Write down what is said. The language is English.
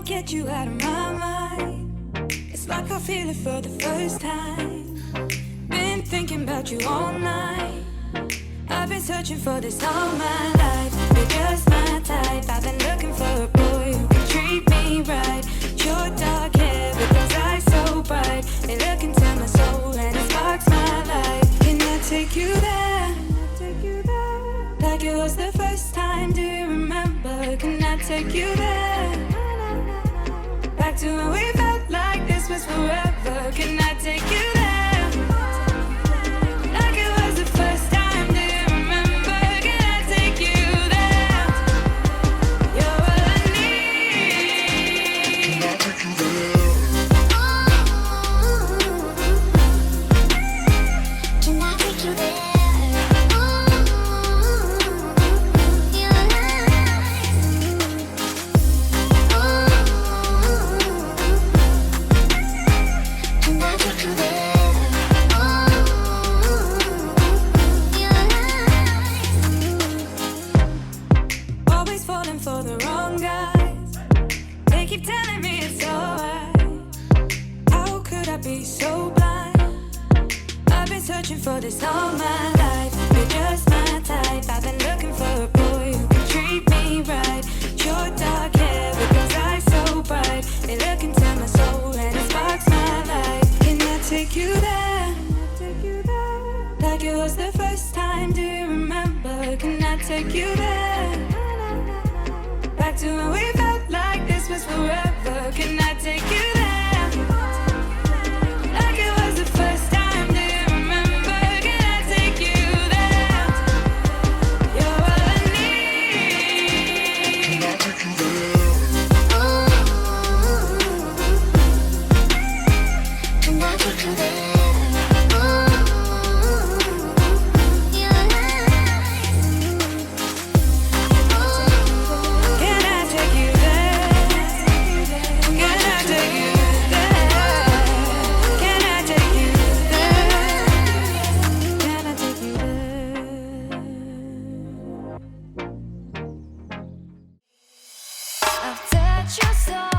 can't get you out of my mind. It's like I feel it for the first time. Been thinking about you all night. I've been searching for this all my life. You're just my type. I've been looking for a boy who can treat me right. Your dark hair with those eyes so bright. They look into my soul and it sparks my life. Can I take you there? Like it was the first time, do you remember? Can I take you there? Back to when we felt like this was forever. Can I take you there? Like it was the first time, do you remember? Can I take you there? You're all I need. Can I take you there? Can I take you there? For the wrong guys, they keep telling me it's alright. How could I be so blind? I've been searching for this all my life. You're just my type. I've been looking for a boy who can treat me right. Your dark hair with those eyes so bright. They look into my soul and it sparks my life. Can I take you there? Like it was the first time, do you remember? Can I take you there? Back to when we felt like this was forever. Can I take you there? Like it was the first time, do you remember? Can I take you there? You're all I need. Can I take you there? Can I take you there? I've touched your soul.